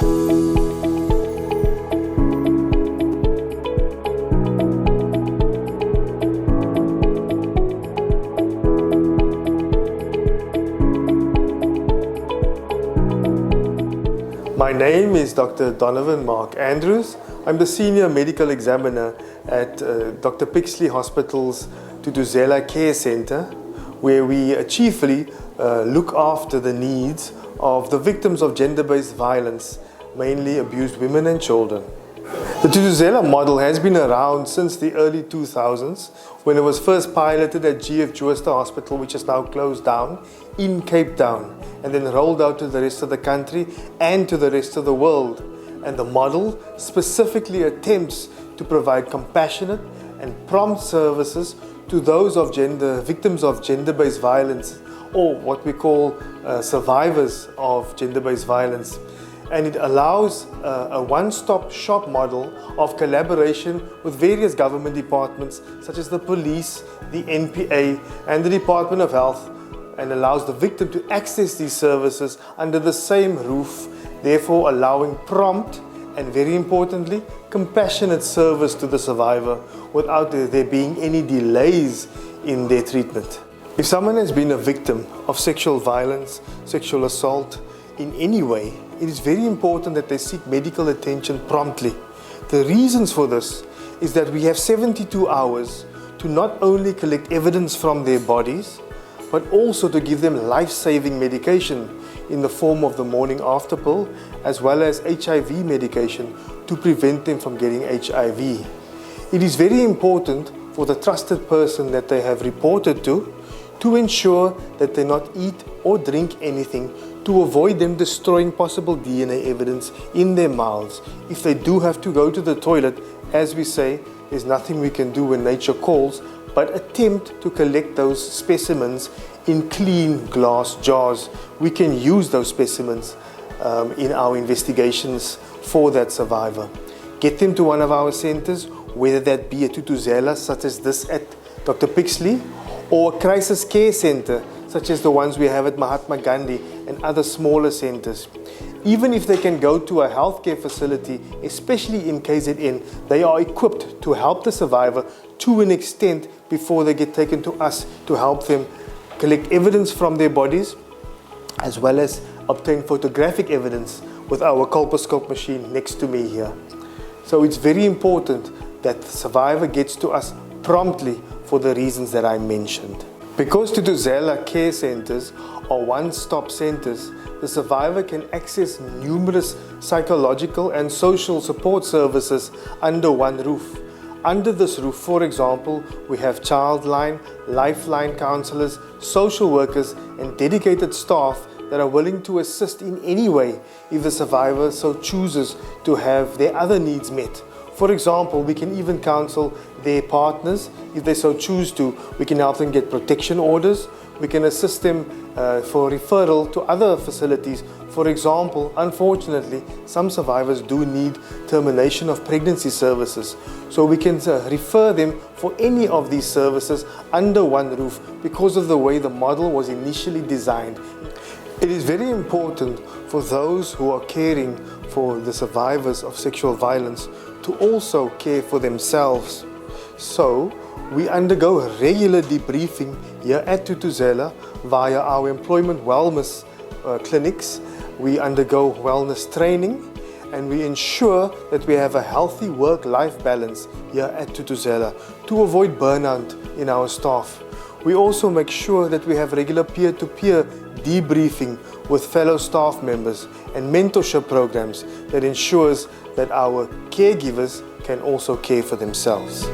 My name is Dr. Donovan Mark Andrews. I'm the Senior Medical Examiner at Dr. Pixley Hospital's Thuthuzela Care Center, where we chiefly look after the needs of the victims of gender-based violence, mainly abused women and children. The Thuthuzela model has been around since the early 2000s, when it was first piloted at G20 Hospital, which is now closed down, in Cape Town, and then rolled out to the rest of the country and to the rest of the world. And the model specifically attempts to provide compassionate and prompt services to those victims of gender-based violence, or what we call survivors of gender-based violence. And it allows a one-stop shop model of collaboration with various government departments such as the police, the NPA and the Department of Health, and allows the victim to access these services under the same roof, therefore allowing prompt and, very importantly, compassionate service to the survivor without there being any delays in their treatment. If someone has been a victim of sexual violence, sexual assault in any way, it is very important that they seek medical attention promptly. The reasons for this is that we have 72 hours to not only collect evidence from their bodies, but also to give them life-saving medication in the form of the morning after pill, as well as HIV medication to prevent them from getting HIV. It is very important for the trusted person that they have reported to ensure that they not eat or drink anything, to avoid them destroying possible DNA evidence in their mouths. If they do have to go to the toilet, as we say, there's nothing we can do when nature calls, but attempt to collect those specimens in clean glass jars. We can use those specimens in our investigations for that survivor. Get them to one of our centers, whether that be a Thuthuzela such as this at Dr. Pixley, or a crisis care center such as the ones we have at Mahatma Gandhi and other smaller centers. Even if they can go to a healthcare facility, especially in KZN, they are equipped to help the survivor to an extent before they get taken to us to help them collect evidence from their bodies, as well as obtain photographic evidence with our colposcope machine next to me here. So it's very important that the survivor gets to us promptly for the reasons that I mentioned. Because Thuthuzela care centers are one-stop centers, the survivor can access numerous psychological and social support services under one roof. Under this roof, for example, we have Childline, Lifeline counselors, social workers and dedicated staff that are willing to assist in any way if the survivor so chooses to have their other needs met. For example, we can even counsel their partners if they so choose to. We can help them get protection orders. We can assist them for referral to other facilities. For example, unfortunately, some survivors do need termination of pregnancy services. So we can refer them for any of these services under one roof because of the way the model was initially designed. It is very important for those who are caring for the survivors of sexual violence to also care for themselves. So we undergo regular debriefing here at Thuthuzela via our employment wellness clinics. We undergo wellness training and we ensure that we have a healthy work-life balance here at Thuthuzela to avoid burnout in our staff. We also make sure that we have regular peer-to-peer debriefing with fellow staff members and mentorship programs that ensures that our caregivers can also care for themselves.